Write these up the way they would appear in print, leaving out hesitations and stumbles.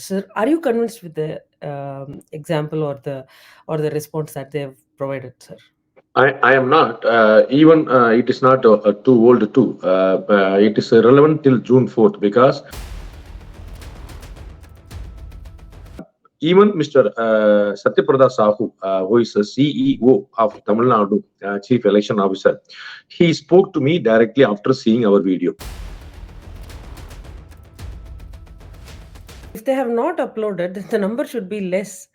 Sir, are you convinced with the example or the response that they have provided, sir? I am not. Even it is not too old too. It is relevant till June 4th because even Mr. Satyaprada Sahu, who is the CEO of Tamil Nadu, Chief Election Officer, he spoke to me directly after seeing our video. If they have not uploaded, then the number should be less,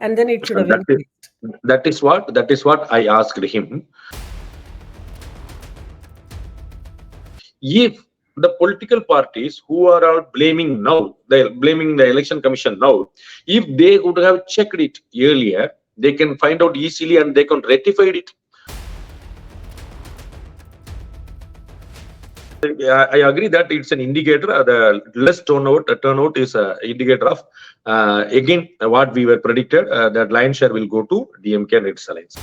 and then it should have That is, increased. that is what I asked him. If the political parties who are all blaming now, they're blaming the election commission now, if they would have checked it earlier, they can find out easily and they can rectify it. I agree that it's an indicator. The less turnout is an indicator of again what we were predicted, that lion share will go to DMK and its alliance.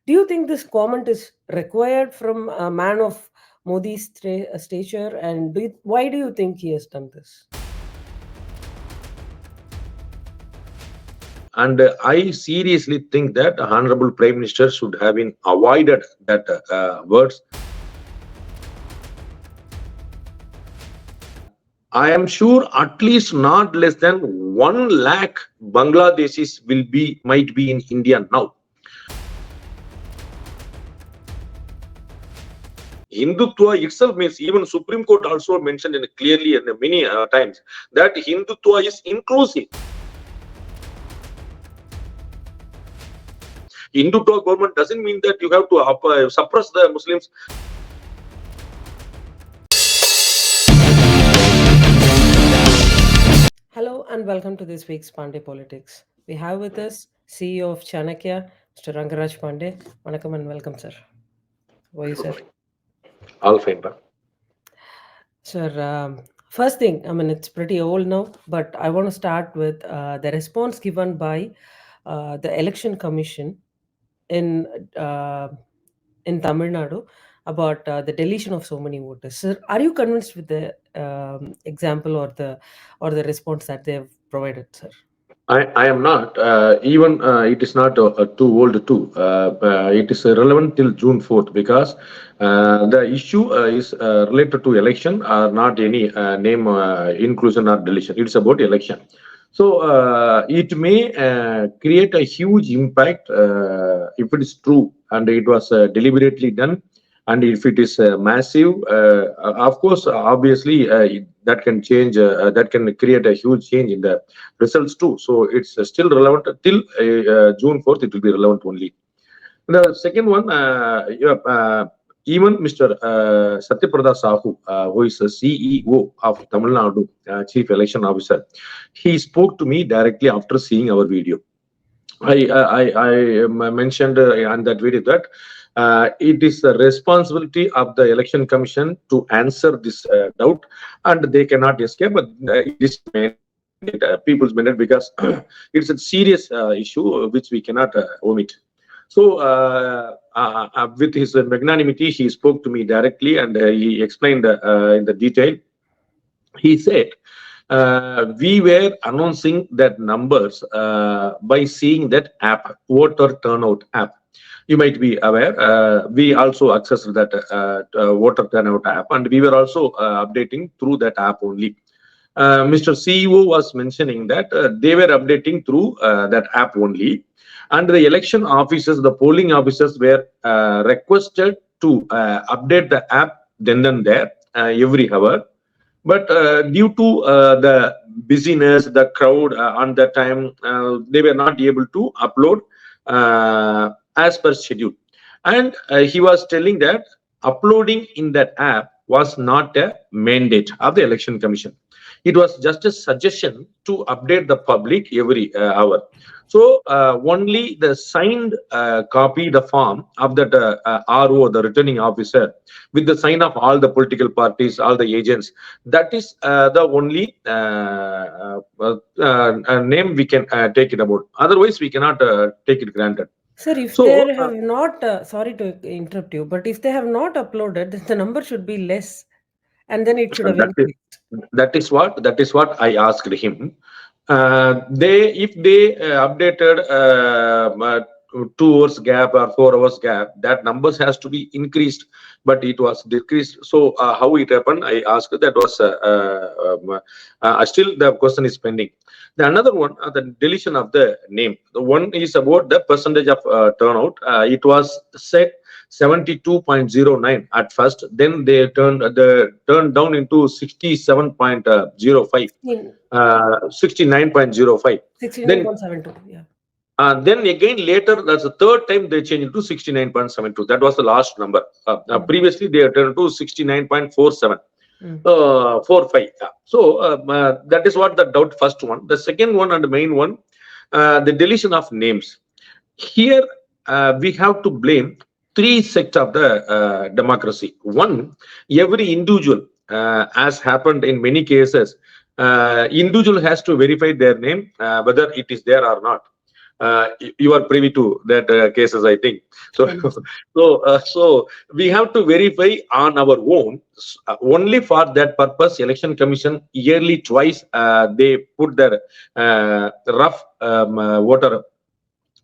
Do you think this comment is required from a man of Modi's stature, and why do you think he has done this? And I seriously think that Honorable Prime Minister should have been avoided that words. I am sure at least not less than 1 lakh Bangladeshis might be in India now. Hindutva itself means, even Supreme Court also mentioned clearly in many times that Hindutva is inclusive. Hindutva government doesn't mean that you have to suppress the Muslims. Hello and welcome to this week's Pandey Politics. We have with us CEO of Chanakya, Mr. Rangaraj Pandey. Vanakkam and welcome, sir. How are you, sir? All fine, bro. Sir, first thing, I mean, it's pretty old now, but I want to start with the response given by the Election Commission in Tamil Nadu about the deletion of so many voters. Sir, are you convinced with the example or the response that they have provided, sir? I am not. Even it is not too old too. It is relevant till June 4th because the issue is related to election, not any name inclusion or deletion. It's about election. So it may create a huge impact if it is true and it was deliberately done. And if it is massive, of course, obviously, that can change, that can create a huge change in the results too. So it's still relevant till June 4th, it will be relevant only. The second one, even Mr. Satyaprada Sahu, who is the CEO of Tamil Nadu, Chief Election Officer, he spoke to me directly after seeing our video. I mentioned on that video that it is the responsibility of the Election Commission to answer this doubt, and they cannot escape. But it is people's mandate because it's a serious issue which we cannot omit. So, with his magnanimity, he spoke to me directly and he explained in the detail. He said, we were announcing that numbers by seeing that app, voter turnout app. You might be aware, we also accessed that voter turnout app, and we were also updating through that app only. Mr. CEO was mentioning that they were updating through that app only, and the election officers, the polling officers were requested to update the app then and there every hour. But due to the busyness, the crowd on that time, they were not able to upload as per schedule. And he was telling that uploading in that app was not a mandate of the Election Commission. It was just a suggestion to update the public every hour. So only the signed copy, the form of that RO, the returning officer, with the sign of all the political parties, all the agents, that is the only name we can take it about. Otherwise, we cannot take it granted. Sir, if they have not, sorry to interrupt you, but if they have not uploaded, then the number should be less, and then it should have That is increased. that is what I asked him. If they updated 2 hours gap or 4 hours gap, that numbers has to be increased, but it was decreased. So how it happened? I asked. That was still the question is pending. The another one, the deletion of the name. The one is about the percentage of turnout. It was set 72.09 at first. Then they turned down into 67.05. 16 69.05. Then 69.72, yeah. then again later, that's the third time they changed it to 69.72. That was the last number. Mm, Previously, they turned to 69.47. mm. 45. Yeah. So that is what the doubt first one. The second one and the main one, the deletion of names. Here we have to blame three sects of the democracy. One, every individual, as happened in many cases, individual has to verify their name, whether it is there or not. You are privy to that cases, I think. So, Yes. so we have to verify on our own. Only for that purpose, Election Commission yearly twice they put their rough voter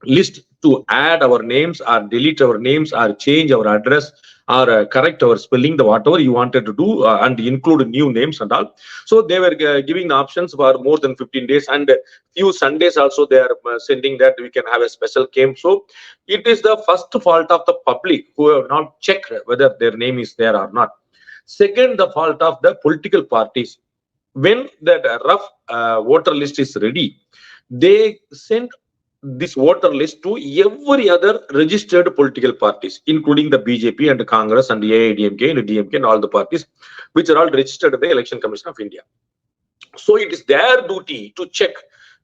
list to add our names or delete our names or change our address or correct our spelling, the whatever you wanted to do, and include new names and all. So they were giving options for more than 15 days, and few Sundays also they are sending that we can have a special camp. So it is the first fault of the public who have not checked whether their name is there or not. Second, the fault of the political parties. When that rough voter list is ready, they send this voter list to every other registered political parties, including the BJP and the Congress and the AIDMK and the DMK and all the parties, which are all registered at the Election Commission of India. So it is their duty to check.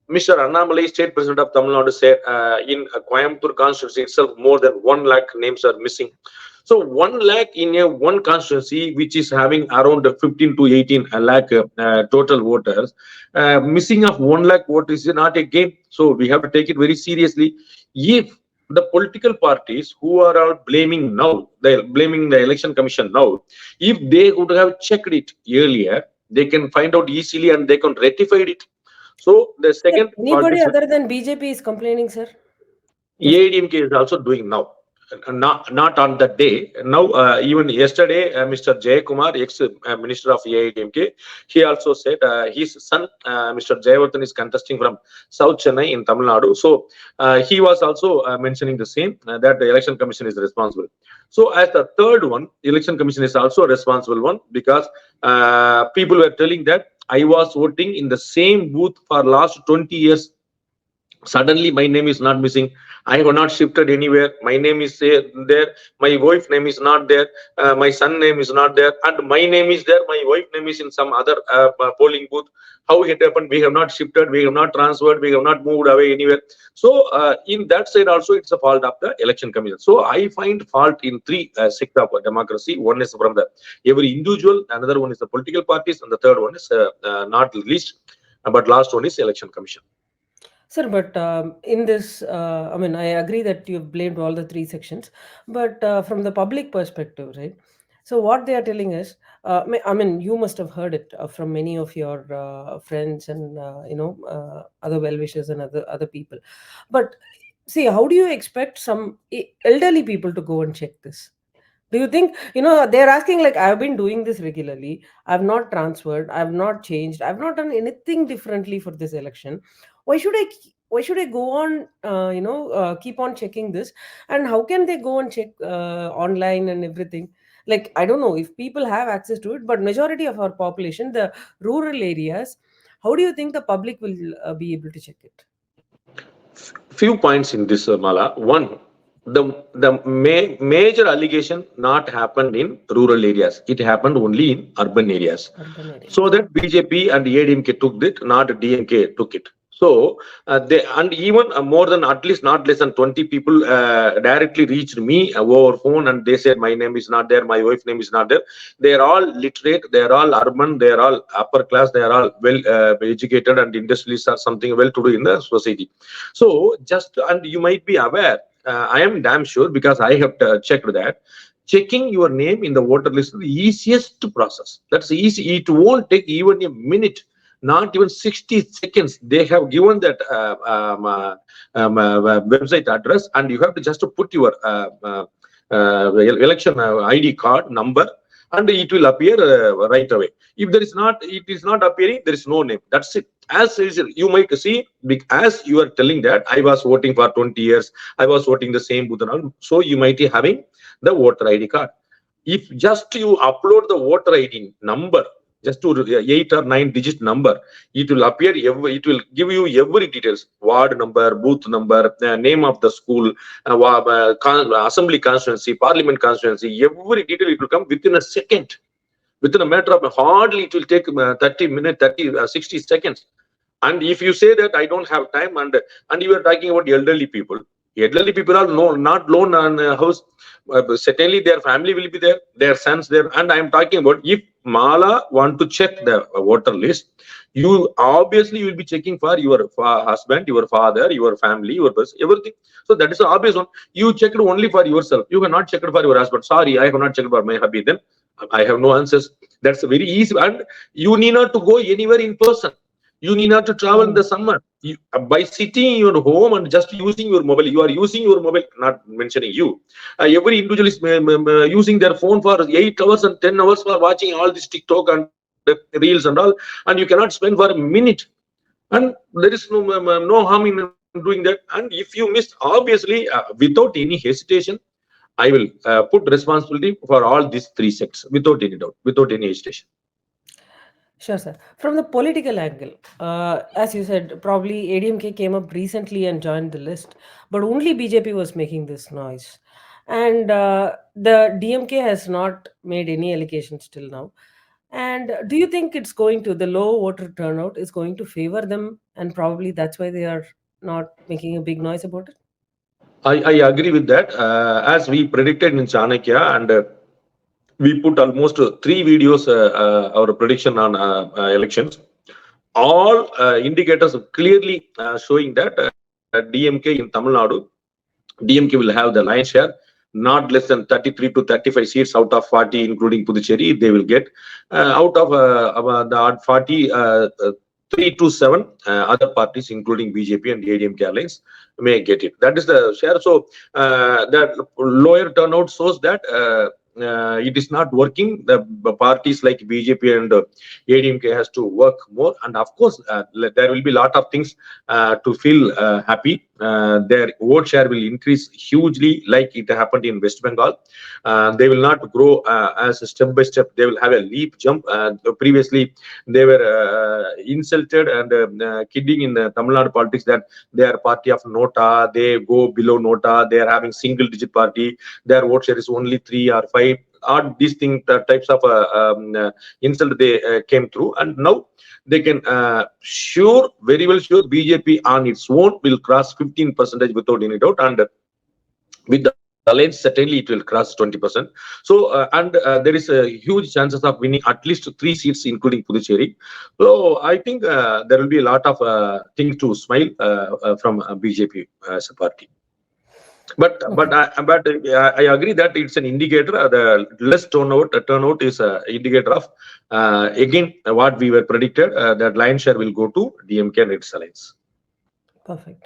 Mr. Annamalai, State President of Tamil Nadu, said in Coimbatore constituency itself, more than 1 lakh names are missing. So 1 lakh in a one constituency, which is having around 15 to 18 lakh total voters, missing of 1 lakh voters is not a game. So we have to take it very seriously. If the political parties who are all blaming now, they're blaming the Election Commission now, if they would have checked it earlier, they can find out easily and they can rectify it. So the Sir, second part anybody is other than BJP is complaining, sir? Just AIDMK is also doing now. Not on that day. Now, even yesterday, Mr. Jayakumar, ex-minister of AIDMK, he also said his son, Mr. Jayavardhan, is contesting from South Chennai in Tamil Nadu. So he was also mentioning the same, that the Election Commission is responsible. So as the third one, Election Commission is also a responsible one, because people were telling that I was voting in the same booth for last 20 years. Suddenly my name is not missing. I have not shifted anywhere. My name is there. My wife name is not there. My son name is not there, and my name is there. My wife name is in some other polling booth. How it happened? We have not shifted. We have not transferred. We have not moved away anywhere. So in that side also, it's a fault of the Election Commission. So I find fault in three sectors of democracy. One is from the every individual. Another one is the political parties, and the third one is not least, but last one is Election Commission. Sir, but in this, I mean, I agree that you've blamed all the three sections, but from the public perspective, right? So what they are telling us, I mean, you must have heard it from many of your friends and other well-wishers and other people. But see, how do you expect some elderly people to go and check this? Do you think, they're asking, like, I've been doing this regularly. I've not transferred. I've not changed. I've not done anything differently for this election. Why should I? Why should I go on? Keep on checking this. And how can they go and check online and everything? Like, I don't know if people have access to it, but majority of our population, the rural areas, how do you think the public will be able to check it? Few points in this, Mala. One, the major allegation not happened in rural areas. It happened only in urban areas. Urban So areas. that BJP and ADMK took it, not DMK took it. So they, and even more than, at least not less than 20 people directly reached me over phone, and they said my name is not there, my wife's name is not there. They are all literate, they are all urban, they are all upper class, they are all well educated, and industrialists are something well to do in the society. So just, and you might be aware, I am damn sure because I have checked that checking your name in the voter list is the easiest process. That's easy. It won't take even a minute, not even 60 seconds. They have given that website address, and you have to just put your election ID card number, and it will appear right away. If there is not, it is not appearing, there is no name. That's it. As usual, you might see, as you are telling that I was voting for 20 years, I was voting the same booth and all. So you might be having the voter ID card. If just you upload the voter ID number, just to 8 or 9 digit number, it will appear. It will give you every details: ward number, booth number, name of the school, assembly constituency, parliament constituency. Every detail it will come within a second. Within a matter of hardly, it will take 30 minutes, 60 seconds. And if you say that I don't have time, and you are talking about elderly people are no, not alone on a house. Certainly their family will be there, their sons there. And I am talking about, if Mala want to check the voter list, you obviously will be checking for your husband, your father, your family, your bus, everything. So that is the obvious one. You checked only for yourself. You cannot check it for your husband. Sorry, I have not checked for my hubby. Then I have no answers. That's very easy, and you need not to go anywhere in person. You need not to travel in the summer. By sitting in your home and just using your mobile, you are using your mobile, not mentioning you. Every individual is using their phone for 8 hours and 10 hours for watching all this TikTok and reels and all, and you cannot spend for a minute. And there is no harm in doing that. And if you miss, obviously, without any hesitation, I will put responsibility for all these three sects without any doubt, without any hesitation. Sure, sir. From the political angle, as you said, probably ADMK came up recently and joined the list, but only BJP was making this noise. And the DMK has not made any allegations till now. And do you think it's going to, the low voter turnout is going to favor them? And probably that's why they are not making a big noise about it? I agree with that. As we predicted in Chanakya, and we put almost three videos, our prediction on elections. All indicators clearly showing that DMK in Tamil Nadu, DMK will have the lion's share, not less than 33 to 35 seats out of 40, including Puducherry, they will get. Out of the 40, 3 to 7 other parties, including BJP and ADMK alliance, may get it. That is the share. So that lower turnout shows that it is not working. The parties like BJP and ADMK has to work more, and of course there will be a lot of things to feel happy. Their vote share will increase hugely, like it happened in West Bengal. They will not grow as a step by step. They will have a leap jump. Previously, they were insulted and kidding in the Tamil Nadu politics that they are party of Nota. They go below Nota. They are having single digit party. Their vote share is only 3 or 5. All these things, types of insult they came through, and now they can very well sure BJP on its own will cross 15% without any doubt, and with the alliance certainly it will cross 20%. So and there is a huge chances of winning at least 3 seats, including Puducherry. So I think there will be a lot of things to smile from BJP as a party. But I agree that it's an indicator. The less turnout is an indicator of again what we were predicted, that lion share will go to DMK and its alliance. Perfect.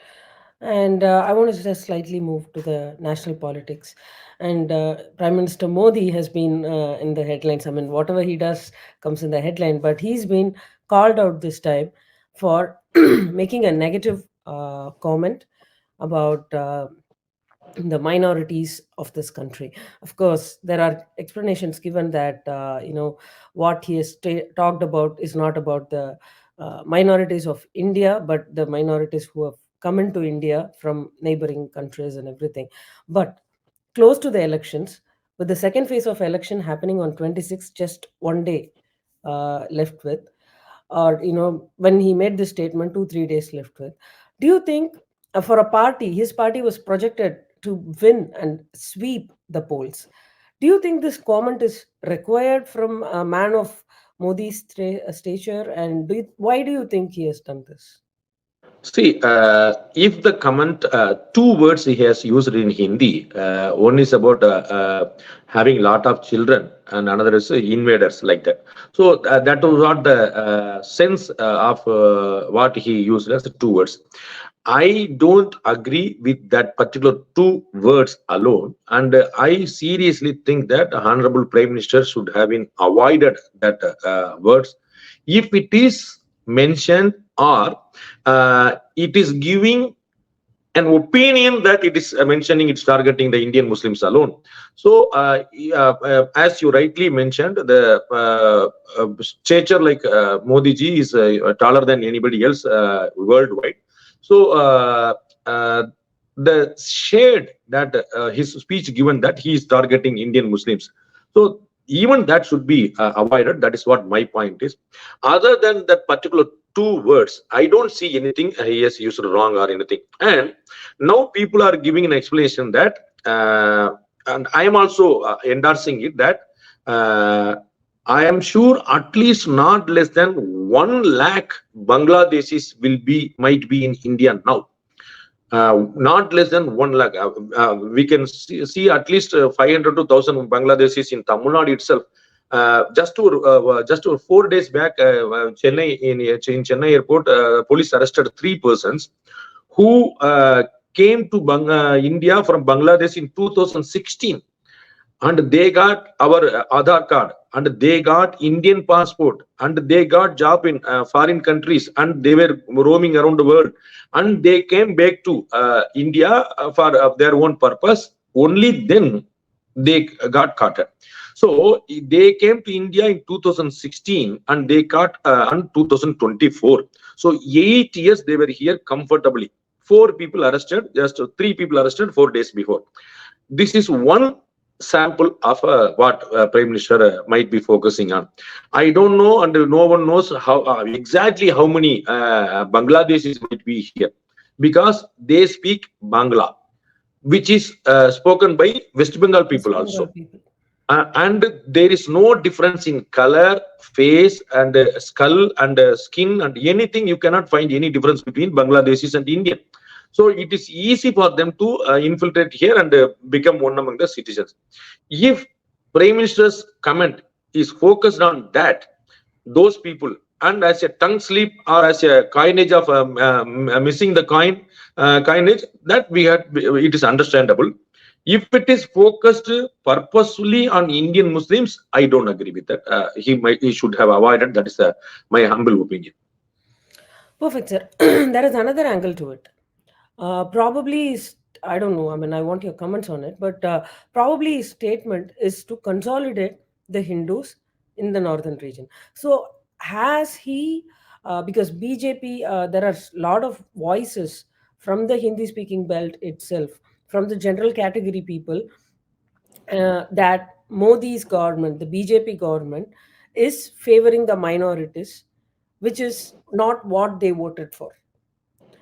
And I want to just slightly move to the national politics. And Prime Minister Modi has been in the headlines. I mean, whatever he does comes in the headline, but he's been called out this time for making a negative comment about the minorities of this country. Of course, there are explanations given that what he has talked about is not about the minorities of India, but the minorities who have come into India from neighboring countries and everything. But close to the elections, with the second phase of election happening on 26th, just one day left with, or when he made this statement, 2 3 days left with, do you think for a party, his party was projected to win and sweep the polls, do you think this comment is required from a man of Modi's stature, and why do you think he has done this? See, if the comment, two words he has used in Hindi, one is about having lot of children, and another is invaders, like that. So that was what the sense of what he used as two words. I don't agree with that particular two words alone, and I seriously think that Honorable Prime Minister should have been avoided that words. If it is mentioned, or it is giving an opinion that it is mentioning, it's targeting the Indian Muslims alone. So, as you rightly mentioned, the stature like Modi ji is taller than anybody else worldwide. So, the shade that his speech given that he is targeting Indian Muslims. So, even that should be avoided. That is what my point is. Other than that particular two words, I don't see anything he has used wrong or anything. And now people are giving an explanation that, and I am also endorsing it, that uh, I am sure at least not less than 1 lakh Bangladeshis might be in India now. Not less than 1 lakh. We can see at least 500 to 1,000 Bangladeshis in Tamil Nadu itself. Just 4 days back, in Chennai airport, police arrested 3 persons who came to India from Bangladesh in 2016, and they got our Aadhaar card, and they got Indian passport, and they got job in foreign countries, and they were roaming around the world, and they came back to India for their own purpose. Only then they got caught. So they came to India in 2016, and they got in 2024. So 8 years they were here comfortably. 4 people arrested, just 3 people arrested 4 days before. This is one sample of what Prime Minister might be focusing on. I don't know, and no one knows how exactly how many Bangladeshis might be here, because they speak Bangla, which is spoken by West Bengal West people Bengal also. people. And there is no difference in color, face, and skull, and skin, and anything. You cannot find any difference between Bangladeshis and Indian. So it is easy for them to infiltrate here and become one among the citizens. If Prime Minister's comment is focused on that, those people, and as a tongue slip or as a coinage of missing the coinage, that we had, it is understandable. If it is focused purposefully on Indian Muslims, I don't agree with that. He should have avoided. That is my humble opinion. Perfect, sir. There is another angle to it. Probably, I don't know. I mean, I want your comments on it, but probably his statement is to consolidate the Hindus in the northern region. So, has he, because BJP, there are a lot of voices from the Hindi speaking belt itself, from the general category people, that Modi's government, the BJP government, is favoring the minorities, which is not what they voted for.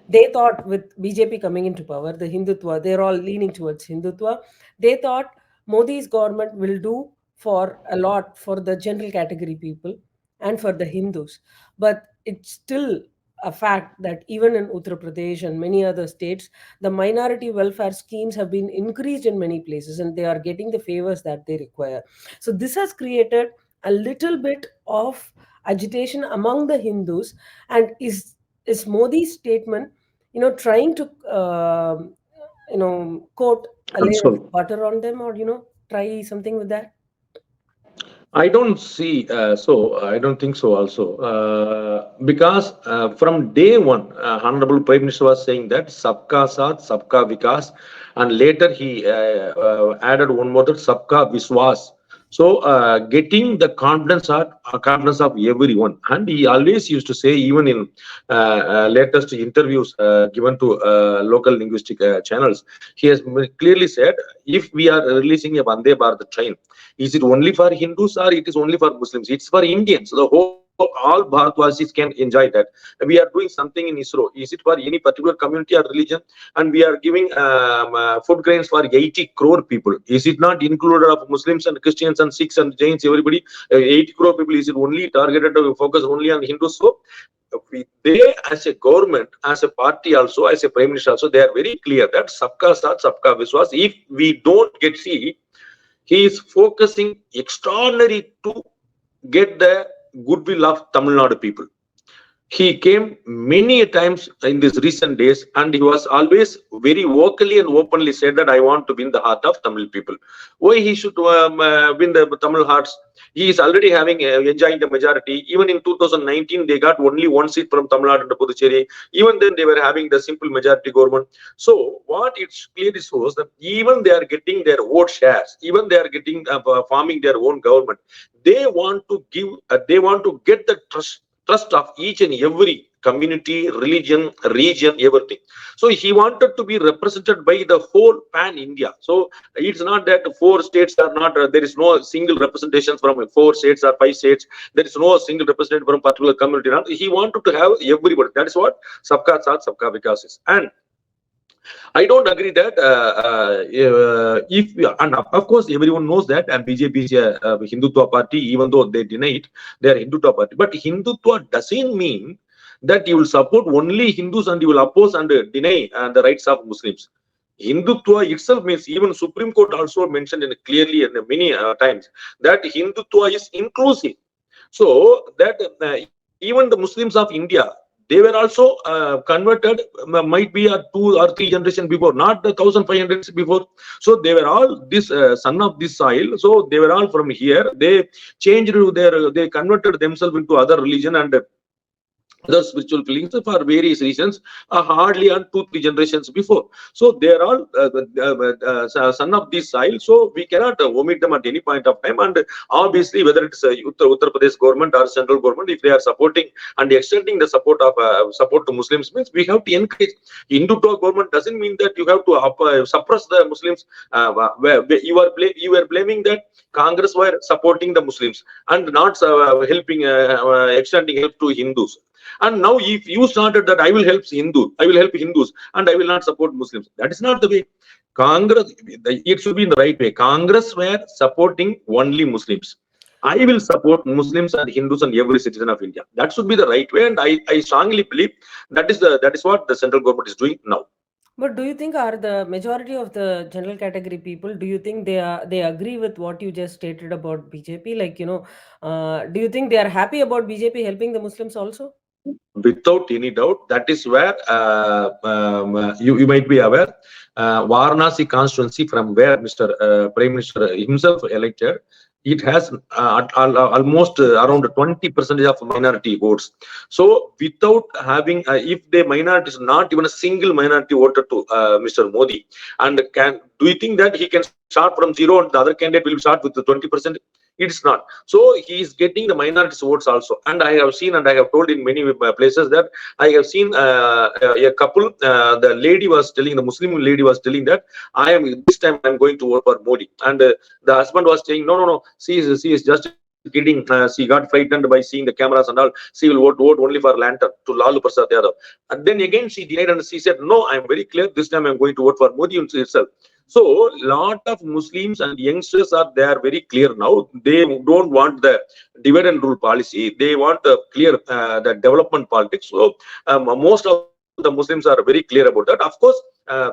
They thought with BJP coming into power, the Hindutva, they're all leaning towards Hindutva. They thought Modi's government will do for a lot for the general category people and for the Hindus. But it's still a fact that even in Uttar Pradesh and many other states, the minority welfare schemes have been increased in many places and they are getting the favors that they require. So this has created a little bit of agitation among the Hindus. And is Modi's statement, trying to coat a layer of Console. butter on them, or try something with that? I don't see so. I don't think so. Also, because from day one, Honorable Prime Minister was saying that "Sabka Saath, Sabka Vikas," and later he added one more, that "Sabka Viswas." So, getting the confidence of everyone, and he always used to say, even in latest interviews given to local linguistic channels, he has clearly said, if we are releasing a Vande Bharat train, is it only for Hindus or it is only for Muslims? It's for Indians. The whole all Bharatvasis can enjoy that. We are doing something in ISRO. Is it for any particular community or religion? And we are giving food grains for 80 crore people. Is it not included of Muslims and Christians and Sikhs and Jains? Everybody, 80 crore people. Is it only targeted to focus only on Hindus? So they as a government, as a party also, as a prime minister also, they are very clear that sabka saath, sabka vishwas. If we don't get, see, he is focusing extraordinary to get the goodwill of Tamil Nadu people. He came many times in these recent days, and he was always very vocally and openly said that I want to win the heart of Tamil people. Why he should win the Tamil hearts? He is already having enjoying the majority. Even in 2019 they got only one seat from Tamil Nadu and Puducherry. Even then they were having the simple majority government. So what it clearly shows that even they are getting their vote shares, even they are getting forming their own government, they want to give they want to get the trust of each and every community, religion, region, everything. So he wanted to be represented by the whole pan India. So it's not that four states are not, there is no single representation from 4 states or 5 states. There is no single representative from particular community. He wanted to have everybody. That is what Sabka Saath, Sabka Vikas is. And I don't agree that if and of course everyone knows that and BJP is a Hindutva party, even though they deny it, they are Hindutva party. But Hindutva doesn't mean that you will support only Hindus and you will oppose and deny the rights of Muslims. Hindutva itself means, even Supreme Court also mentioned in clearly in many times that Hindutva is inclusive. So that even the Muslims of India, they were also converted, might be a 2 or 3 generation before, not the 1500 before. So they were all this son of this soil. So they were all from here. They changed their, they converted themselves into other religion and other spiritual feelings for various reasons, hardly on 2 3 generations before. So they are all son of this soil. So we cannot omit them at any point of time. And obviously, whether it's Uttar Pradesh government or central government, if they are supporting and extending the support of support to Muslims, means we have to encourage. Hindutva government doesn't mean that you have to suppress the Muslims. You are blaming that Congress were supporting the Muslims and not helping extending help to Hindus. And now, if you started that I will help Hindus, and I will not support Muslims, that is not the way. Congress, it should be in the right way. Congress were supporting only Muslims. I will support Muslims and Hindus and every citizen of India. That should be the right way, and I strongly believe that is what the central government is doing now. But do you think are the majority of the general category people, do you think they agree with what you just stated about BJP? Like, do you think they are happy about BJP helping the Muslims also? Without any doubt, that is where you might be aware, Varanasi constituency, from where Mr. Prime Minister himself elected, it has almost around 20% of minority votes. So without having, if the minority is not even a single minority voter to Mr. Modi, and do you think that he can start from zero and the other candidate will start with the 20%? It's not. So he is getting the minorities votes also. And I have seen, and I have told in many places that I have seen a couple, the lady was telling, the Muslim lady was telling that this time I'm going to vote for Modi. And the husband was saying, no, she is just kidding. She got frightened by seeing the cameras and all. She will vote only for Lantern to Lalu Prasad Yadav. And then again she denied and she said, no, I'm very clear. This time I'm going to vote for Modi itself. So lot of Muslims and youngsters are there very clear now. They don't want the divide and rule policy. They want a clear the development politics. So most of the Muslims are very clear about that. Of course,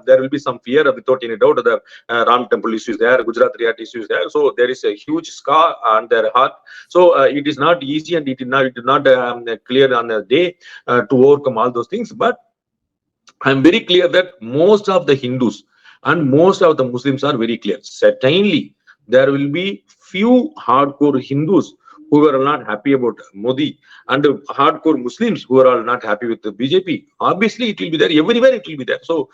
there will be some fear without any doubt. The Ram temple issues there, Gujarat Riyat issues there. So there is a huge scar on their heart. So it is not easy, and it is not clear on a day to overcome all those things. But I'm very clear that most of the Hindus and most of the Muslims are very clear. Certainly, there will be few hardcore Hindus who are not happy about Modi, and hardcore Muslims who are all not happy with the BJP. Obviously, it will be there everywhere. It will be there. So,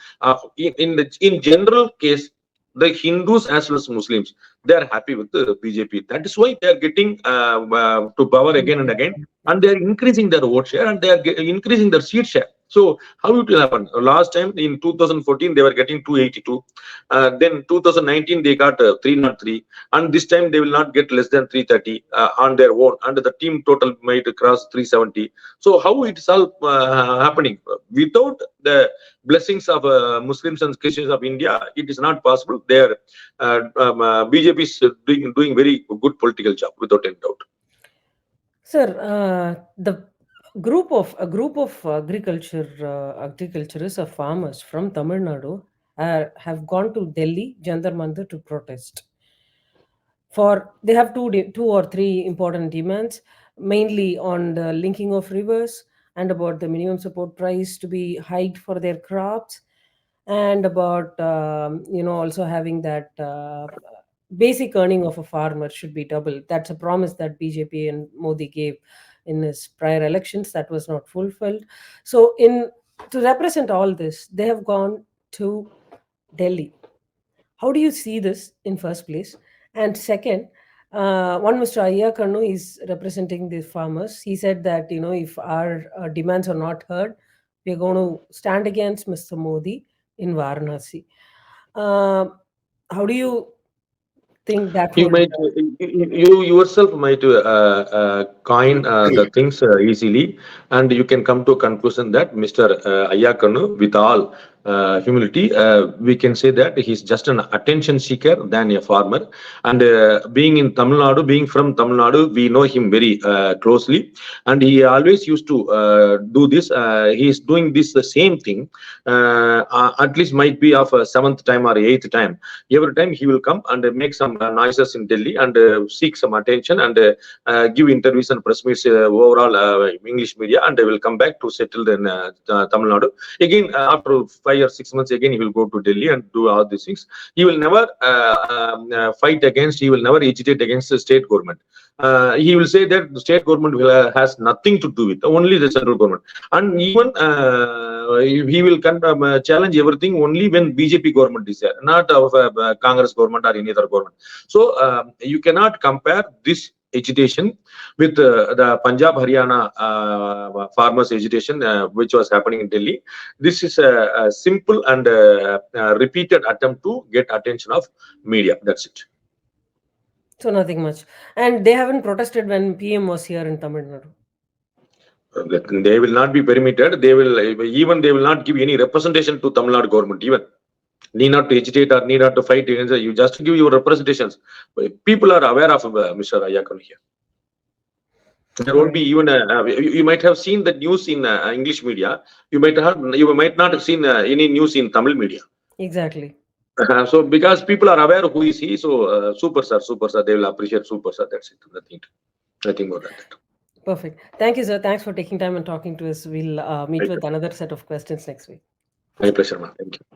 in general case, the Hindus as well as Muslims, they are happy with the BJP. That is why they are getting to power again and again, and they are increasing their vote share and they are increasing their seat share. So how it will happen? Last time in 2014 they were getting 282, then 2019 they got 303, and this time they will not get less than 330 on their own, and the team total might cross 370. So how it is all happening without the blessings of Muslims and Christians of India? It is not possible. Their BJP is doing very good political job without any doubt. Sir, the A group of agriculturists or farmers from Tamil Nadu have gone to Delhi Jantar Mantar to protest. For they have two or three important demands, mainly on the linking of rivers and about the minimum support price to be hiked for their crops, and about also having that basic earning of a farmer should be double. That's a promise that BJP and Modi gave in his prior elections that was not fulfilled. So in to represent all this, they have gone to Delhi. How do you see this in first place? And second, one Mr. Ayyakarnu is representing the farmers. He said that if our demands are not heard, we are going to stand against Mr. Modi in Varanasi. Uh, how do you think that You would? might, you yourself might coin the things easily, and you can come to a conclusion that Mr. Ayakanu, with all humility, we can say that he's just an attention seeker than a farmer. And being in Tamil Nadu, being from Tamil Nadu, we know him very closely, and he always used to do this. He is doing this the same thing, at least might be of a seventh time or eighth time. Every time he will come and make some noises in Delhi and seek some attention and give interviews and press meets overall English media, and they will come back to settle in Tamil Nadu. Again, after 5 or 6 months, again he will go to Delhi and do all these things. He will never fight against, he will never agitate against the state government. He will say that the state government will, has nothing to do with only the central government, and even he will challenge everything only when BJP government is there, not of Congress government or any other government. So you cannot compare this agitation with the Punjab Haryana farmers agitation which was happening in Delhi. This is a simple and repeated attempt to get attention of media. That's it. So nothing much. And they haven't protested when PM was here in Tamil Nadu. They will not be permitted. They will even they will not give any representation to Tamil Nadu government even. Need not to agitate or need not to fight against it. You just give your representations. People are aware of Mr. Ayakon here. There All won't right. be even you might have seen the news in English media. You might not have seen any news in Tamil media. Exactly. So because people are aware who is he, so superstar, they will appreciate superstar. That's it. Nothing more than that. Perfect. Thank you, sir. Thanks for taking time and talking to us. We'll meet My with pleasure. another set of questions next week. My pleasure, ma'am. Thank you.